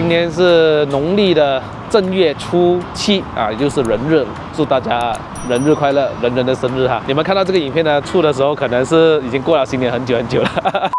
今天是农历的正月初7啊，也就是人日，祝大家人日快乐，人人的生日哈！你们看到这个影片呢出的时候，可能是已经过了新年很久很久了。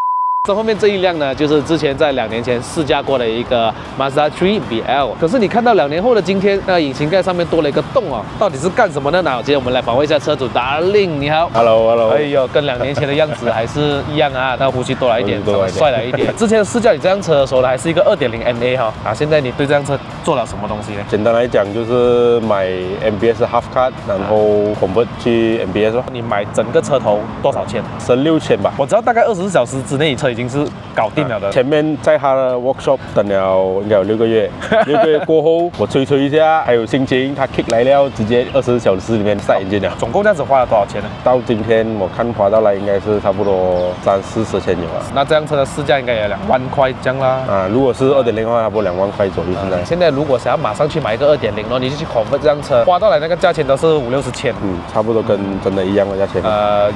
这后面这一辆呢，就是之前在2年前试驾过的一个 Mazda 3 BL。可是你看到2年后的今天，那引擎盖上面多了一个洞哦，到底是干什么的呢？今天我们来访问一下车主Darling，你好。Hello。哎呦，跟2年前的样子还是一样啊，那胡须多了一点，帅了一点。之前试驾你这辆车的时候呢，还是一个2.0 NA 哈啊，现在你对这辆车做了什么东西呢？简单来讲就是买 MBS Half Cut， 然后 convert 去 MBS 咯。你买整个车头多少钱？省6000吧。我知道大概24小时之内车已经是搞定了的。前面在他的 workshop 等了应该有6个月，6个月过后我吹一下，还有心情，他 kick 来了，直接24小时里面start engine了。总共这样子花了多少钱呢？到今天我看花到来应该是差不多30-40千有了。那这辆车的市价应该也2万块这样啦。啊，如果是2.0的话，差不多2万块左右现在。现在如果想要马上去买一个2.0呢，你就去 convert 这辆车，花到来那个价钱都是5-60千。差不多跟真的一样的价钱。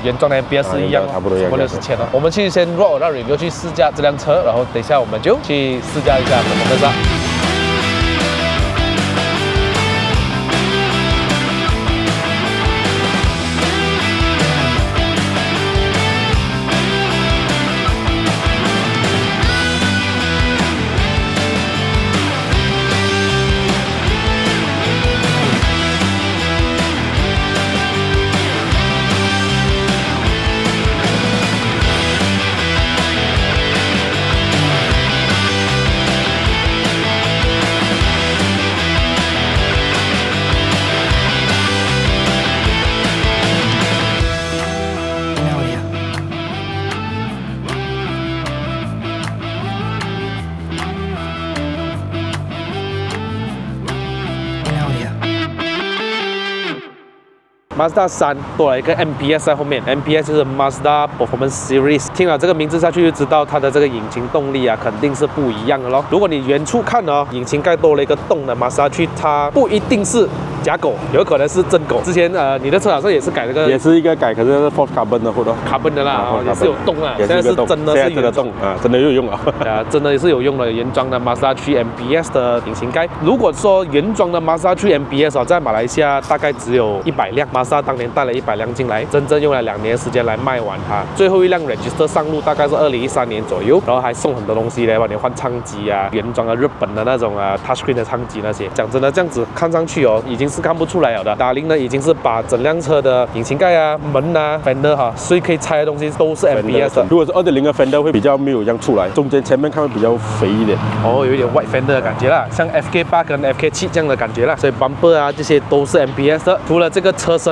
原装的 MBS 一样，差不多一样，5-60千哦。我们去先 roll 到 review 去试驾这辆车，然后等一下我们就去试驾一下我们的车。Mazda 3多了一个 MPS 在后面 ，MPS 就是 Mazda Performance Series。听了这个名字下去就知道它的这个引擎动力啊，肯定是不一样的咯。如果你远处看哦，引擎盖多了一个洞的 Mazda 3，它不一定是假狗，有可能是真狗。之前你的车好像也是改了个，也是一个改，可是 Ford Carbon 的或者 Carbon 的啦，也是有洞啊。现在是真的是有洞啊，真的有用啊。真的也是有用的，原装的 Mazda 3 MPS 的引擎盖。如果说原装的 Mazda 3 MPS 哦，在马来西亚大概只有100辆。Mazda 当年带了100辆进来，真正用了2年时间来卖完它。最后一辆 Register 上路大概是2013年左右，然后还送很多东西来帮你换舱机啊，原装的日本的那种touchscreen 的舱机那些。讲真的，这样子看上去哦，已经是看不出来了的。Darling 呢，已经是把整辆车的引擎盖啊、门啊、fender 哈，所以可以拆的东西都是 MPS 的。如果是2.0的 fender 会比较没有这样出来，中间前面看会比较肥一点。哦，有一点 white fender 的感觉啦，像 FK8 跟 FK7 这样的感觉啦。所以 bumper 啊这些都是 MPS 的，除了这个车身。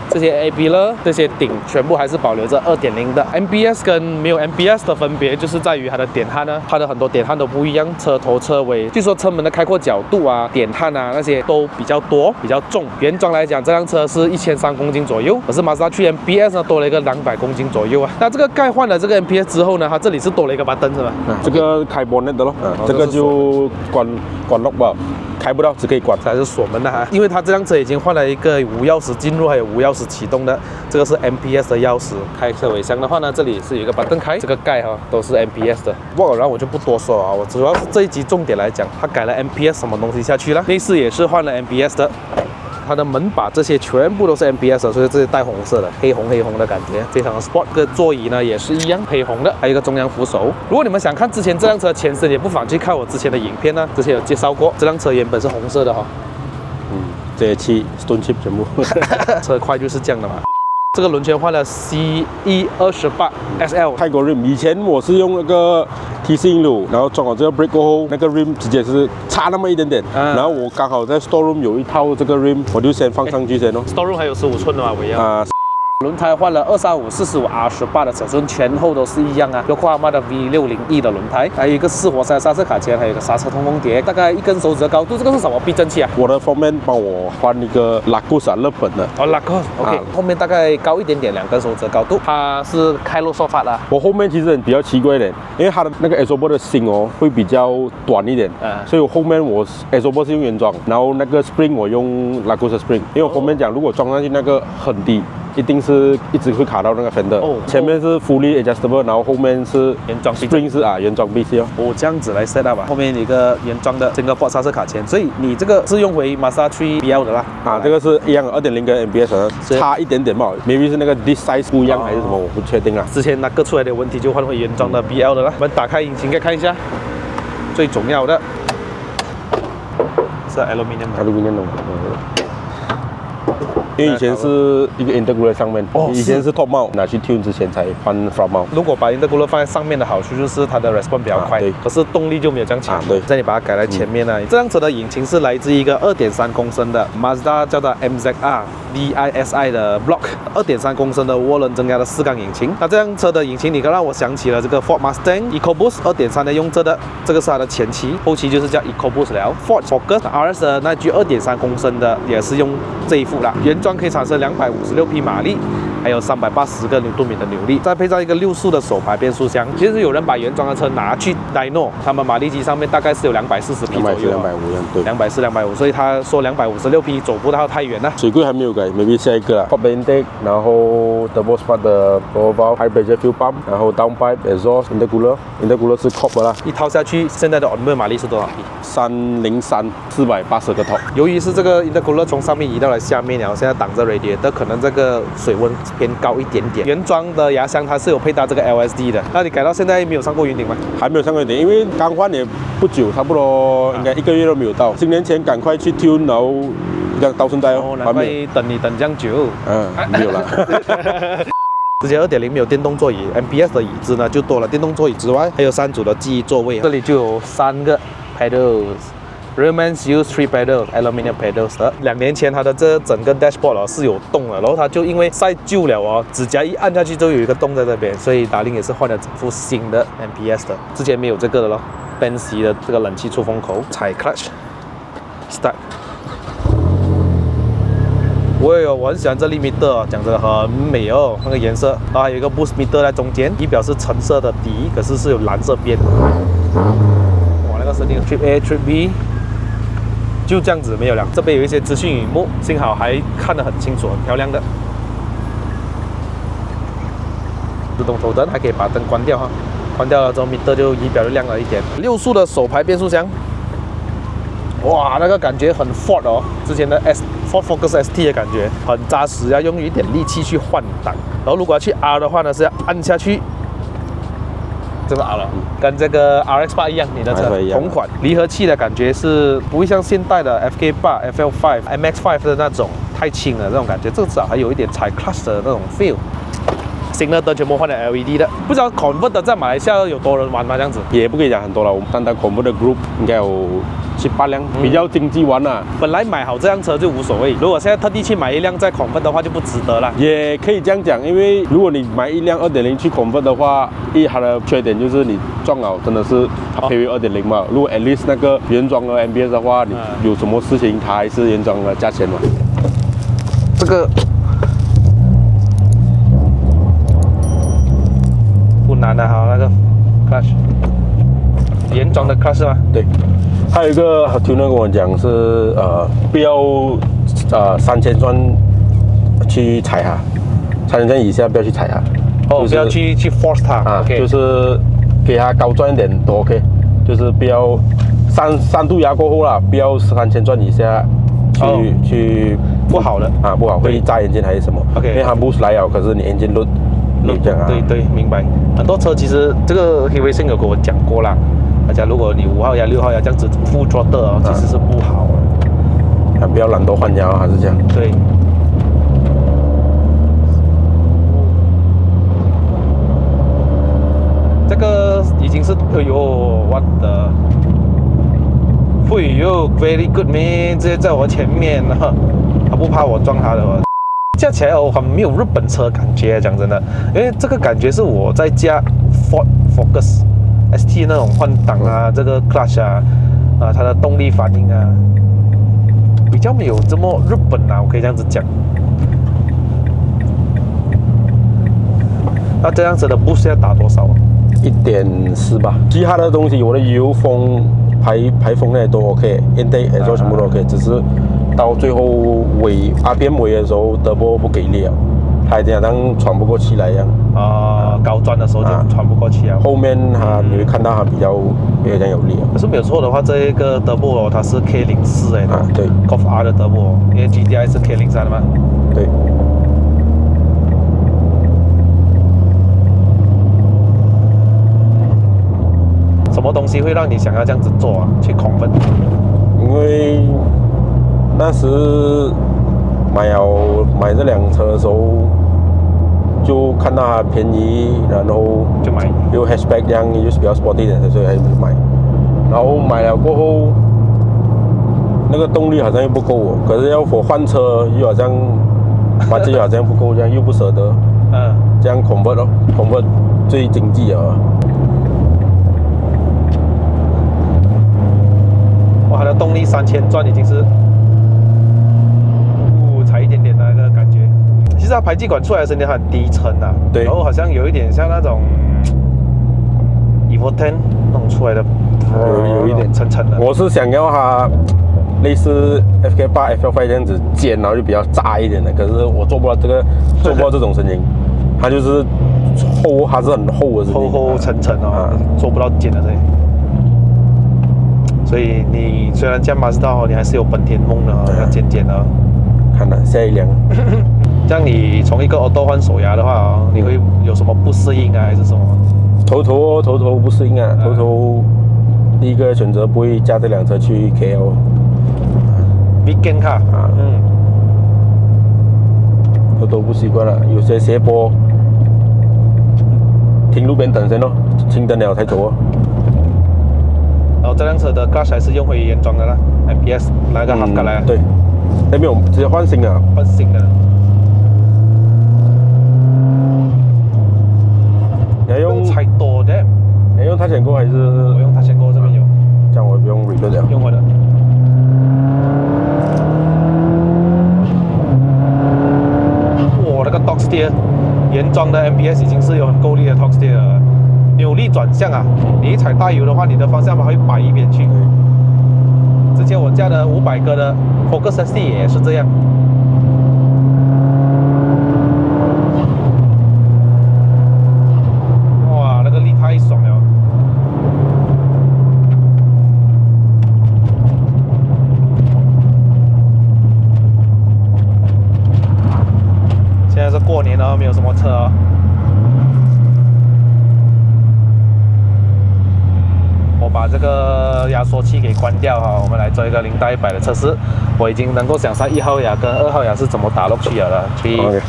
这些 AB 了，这些顶全部还是保留着2.0的。MBS 跟没有 MBS 的分别就是在于它的点焊呢，它的很多点焊都不一样，车头、车尾，据说车门的开阔角度啊、点焊啊那些都比较多、比较重。原装来讲，这辆车是1300公斤左右，可是 Mazda 3 MBS 呢多了一个200公斤左右啊。那这个盖换了这个 MBS 之后呢，它这里是多了一个把灯是吧？这个开 bonnet 的咯，这个就关 lock 吧。开不到，只可以关，还是锁门的哈。因为它这辆车已经换了一个无钥匙进入，还有无钥匙启动的，这个是 MPS 的钥匙。开车尾箱的话呢，这里是有一个把灯开，这个盖哈都是 MPS 的。然后我就不多说啊，我主要是这一集重点来讲，它改了 MPS 什么东西下去了。内饰也是换了 MPS 的。它的门把这些全部都是 MPS 的，所以这是带红色的，黑红的感觉，非常的 sport。这个座椅呢也是一样黑红的，还有一个中央扶手。如果你们想看之前这辆车前身，也不妨去看我之前的影片呢，之前有介绍过，这辆车原本是红色的哈。这些漆 stone chip 全部。车块就是这样的嘛。这个轮圈换了 CE28 SL 泰国 rim， 以前我是用那个 TC 路，然后装好这个 brake 过后，那个 rim 直接是差那么一点点，然后我刚好在 storeroom 有一套这个 rim， 我就先放上去先哦。storeroom 还有15寸的嘛，我要。轮胎换了235、45、R18的尺寸，前后都是一样啊。包括阿玛的 V60E 的轮胎，还有一个4活塞刹车卡钳，还有一个刹车通风碟，大概1根手指的高度。这个是什么避震器啊？我的方面帮我换一个 Lacus 日本的。Lacus OK，后面大概高一点点，2根手指的高度。它是开路说法啦。我后面其实比较奇怪一点，因为它的那个 Asobo 的芯哦会比较短一点，所以我后面我 Asobo 是用原装，然后那个 spring 我用 Lacus spring， 因为我后面讲如果装上去那个很低。一定是一直会卡到那个 fender。前面是 fully adjustable， 然后后面是原装 spring 是原装 BC 哦。这样子来 set up 吧。后面有一个原装的整个 Ford 刹车卡钳，所以你这个是用回 Mazda 3 BL 的啦。这个是一样的，2.0跟 MPS 差一点点嘛 ，maybe 是那个 disc size 不一样还是什么，我不确定啊。之前那个出来的问题就换回原装的 BL 的啦。我们打开引擎再看一下，最重要的是 aluminium 的。因为以前是一个 intercooler 上面，以前是 top mount， 拿去 tune 之前才换 front mount。如果把 intercooler 放在上面的好处就是它的 response 比较快，对，可是动力就没有这样强。对，再你把它改在前面呢，这辆车的引擎是来自一个2.3公升的 Mazda 叫做 MZR DISI 的 block， 2.3公升的涡轮增压的4缸引擎。那这辆车的引擎，你刚让我想起了这个 Ford Mustang EcoBoost 2.3的用这的，这个是它的前期，后期就是叫 EcoBoost 了。Ford Focus RS 的那具2.3公升的也是用这一副啦，原装可以产生256匹马力，还有380个牛顿米的扭力，再配上一个6速的手排变速箱。其实有人把原装的车拿去 Dyno， 他们马力机上面大概是有240匹左右，240、250，对，240、250，所以他说256匹走不到太远了。水柜还没有改 ，maybe 下一个啦 ，Top intake， 然后 Turbo Smart 的 Power Valve、High Pressure Fuel Pump， 然后 Downpipe Exhaust、Intercooler 是 Cop 啦。一套下去，现在的 onboard 马力是多少匹？303 480个 top。由于是这个 Intercooler 从上面移到了下面，然后现在挡着 radiator， 可能这个水温偏高一点点。原装的牙箱它是有配搭这个 LSD 的，那你改到现在没有上过云顶吗？还没有上过云顶，因为刚换也不久，差不多应该1个月都没有到。新年前赶快去 tune， 然后到现在难怪等你等这样久。没有啦。之前2.0没有电动座椅 ，MPS 的椅子呢就多了电动座椅之外，还有3组的记忆座位，这里就有3个 pedals。Railman use 3 pedals, aluminium pedals 的。2年前它的这整个 dashboard 是有洞的，然后它就因为晒旧了哦，指甲一按下去就有一个洞在这边，所以达令也是换了整副新的 MPS 的，之前没有这个的咯。Benz 的这个冷气出风口，踩 clutch，start。我很喜欢这粒 meter， 讲真的很美哦，那个颜色，然后还有一个 boost meter 在中间，仪表是橙色的底，可是有蓝色边。哇，那个声音 ，Trip A、Trip B。就这样子没有了，这边有一些资讯荧幕，幸好还看得很清楚，很漂亮的。自动头灯还可以把灯关掉哈，关掉了之后 meter 就仪表就亮了一点。6速的手排变速箱，哇，那个感觉很 Ford 哦，之前的 Ford Focus ST 的感觉很扎实，要用一点力气去换挡。然后如果要去 R 的话呢，是要按下去。这个 R 了，跟这个 RX8 一样，你的车同款，离合器的感觉是不会像现代的 FK8、FL5、MX5 的那种太轻了这种感觉，至少还有一点踩 clutch 的那种 feel。新的灯全部换了 LED 的，不知道 Convert 的在马来西亚有多人玩吗？这样子也不可以讲很多了，我们单单 Convert 的 group 应该有7、8辆，比较经济玩啦。本来买好这辆车就无所谓，如果现在特地去买一辆再 Convert 的话就不值得了。也可以这样讲，因为如果你买一辆2.0去 Convert 的话，它的缺点就是你撞了真的是它配为2.0嘛。如果 at least 那个原装的 MPS 的话，你有什么事情它还是原装的价钱嘛。这个不难的，好那个 clutch， 原装的 clutch 吗？对。还有一个 tuner 跟我讲是不要3000转去踩它，3000转以下不要去踩它。不要去 force 它就是给它高转一点都 OK， 就是不要3度压过后啦，不要3000转以下去不好的不好会炸眼睛还是什么。因为它 boost 来了，可是你眼睛load这样对，明白。很多车其实这个 Heavy Racing 有跟我讲过啦，大家如果你5号压、6号压这样子full throttle其实是不好的。不要懒惰换压还是这样。对。这个已经是我的，very good man， 直接在我前面，他不怕我撞他的。驾起来很没有日本车感觉，讲真的，因为这个感觉是我在驾 Ford Focus ST 那种换挡啊，这个 clutch 它的动力反应啊，比较没有这么日本啊，我可以这样子讲。那这样子的 boost 要打多少1.4吧。其他的东西，我的油封、排风那些都 OK，intake 也都全部都 OK，只是到最后RPM 尾的时候 turbo 不给力了。它一定好像喘不过气来一样。高转的时候就喘不过气啊。后面你会看到它比较这样有力。可是没有错的话，这一个德布它是 K04哎，对 Golf R 的德布，因为 GTI 是 K03的嘛。对。什么东西会让你想要这样子做啊？去空分？因为那时买这辆车的时候，就看到它便宜，然后就买。又 hatchback 这样，又是比较 sporty 一点的，所以还是买。然后买了过后，那个动力好像又不够哦，可是要我换车又好像budget好像不够，这样又不舍得。这样 convert 哦 ，convert 最经济啊。哇，它的动力3000转已经是，才一点点的那个感觉。其实它排气管出来的声音很低沉啊，对，然后好像有一点像那种 Evo 10弄出来的，有一点沉沉的。我是想要它类似 FK8、FL5这样子尖，然后就比较炸一点的，可是我做不到这个，做不到这种声音，它就是厚，它是很厚的声音，厚沉沉哦，做不到尖的声音。所以你虽然驾马自达，你还是有本田梦的，要尖尖的。看了下一辆。这样你从一个 auto 换手牙的话，你会有什么不适应啊，还是什么？头不适应啊，头第一个选择不会驾这辆车去 KL。weekend 卡啊，头不习惯了，有些斜坡，停路边等先咯，青灯了才走哦。然后这辆车的 glass 还是用回原装的啦 ，MPS 那个half glass 来。对，那边我们直接换新的。换新的。你要用才多的。你要用它选购还是？我用它选购这边有。这样我不用 reverse 了。用我的。哇，那个 torque steer， 原装的 MPS 已经是有很够力的 torque steer 了。扭力转向啊，你一踩大油的话，你的方向盘会摆一边去。之前我驾的500个的 Focus ST 也是这样。哇，那个力太爽了。现在是过年了，没有什么车哦。我把这个压缩器给关掉哈，我们来做一个0到100的测试。我已经能够想象1号牙跟2号牙是怎么打落去了。3、2，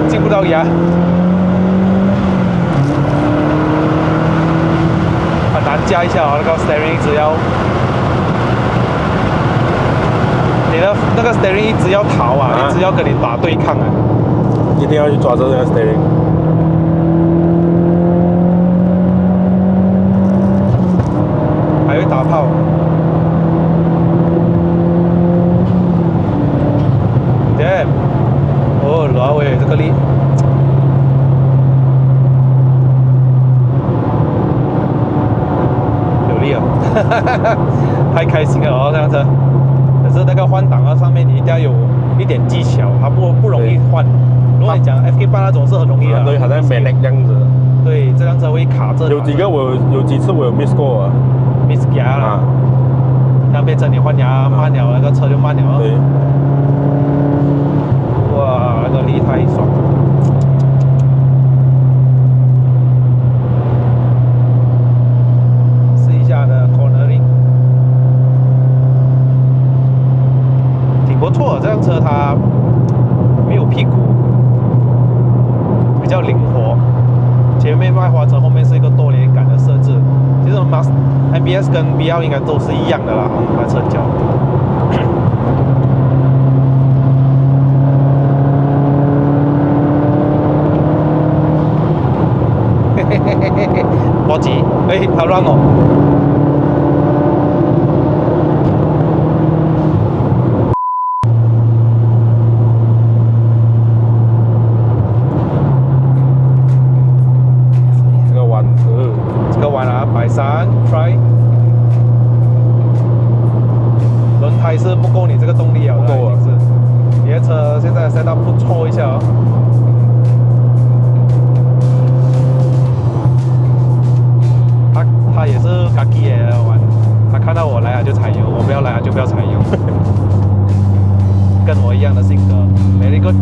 进不到牙，很难加一下哦，那个 steering 只要。你的那个 steering 一直要逃啊，一直要跟你打对抗啊，一定要去抓着这个 steering。还会打炮。Damn， 哦，拉威这个力，有力啊，太开心了哦，这辆车。可是那个换挡啊，上面你一定要有一点技巧，它不容易换。如果你讲 FK8那种是很容易的，对，好像美力这样子。对，这辆车会卡着。有几次我有 miss 过啊 ，miss 牙了，这样变成你换牙慢了，那个车就慢了。对。哇，那个力太爽了。试一下的 cornering。不错，这辆车它没有屁股，比较灵活。前面麦花臣，后面是一个多连杆的设置。其实MPS 跟 BL 应该都是一样的啦，那车脚。嘿嘿嘿嘿嘿嘿，波吉，哎，好乱哦。这个弯啊，摆3 try。就踩油，我不要来就不要踩油。跟我一样的性格 ，very good 。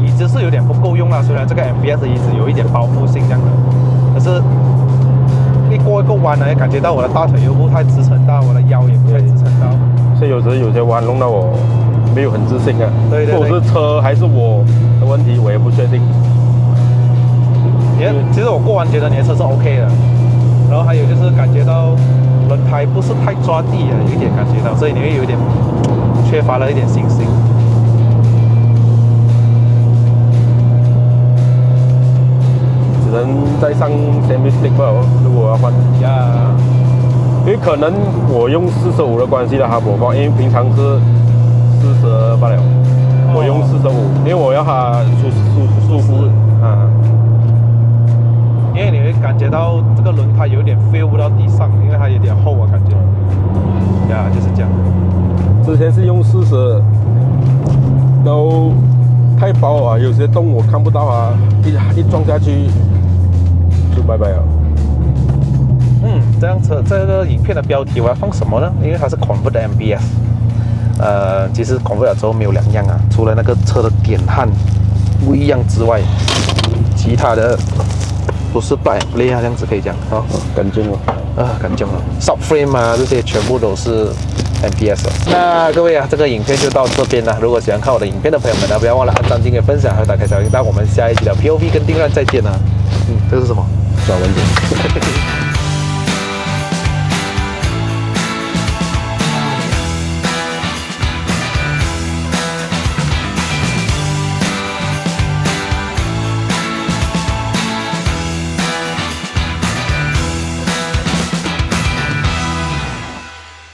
椅子是有点不够用啦，虽然这个 MPS 椅子有一点包覆性这样的，可是一过一个弯呢，感觉到我的大腿又不太支撑到，我的腰也不太支撑到，所以有时有些弯弄到我没有很自信啊。对对对，或者是车还是我的问题，我也不确定。其实我过完觉得你的车是 OK 的，然后还有就是感觉到轮胎不是太抓地啊，有一点感觉到，所以你会有一点缺乏了一点信心。只能再上 semi stick 吧，如果我要换。呀，因为可能我用45的关系的哈勃放，因为平常是40罢了，我用45，因为我要它舒服啊。因为你会感觉到这个轮胎有点 feel 不到地上，因为它有点厚啊，感觉。呀，就是这样。之前是用40，都太薄啊，有些洞我看不到啊，一撞下去就拜拜了。这辆车这个影片的标题我要放什么呢？因为它是 Convert 的 MPS。其实 Convert 了之后没有2样啊，除了那个车的点焊不一样之外，其他的都是 plug and play 啊，这样子可以讲啊，干净哦。干净了。Subframe 啊，这些全部都是 MPS 的。那各位啊，这个影片就到这边了。如果喜欢看我的影片的朋友们呢，不要忘了按赞、订阅、分享，还有打开小铃铛。我们下一集的 POV 跟定乱再见啊。这是什么？转弯点。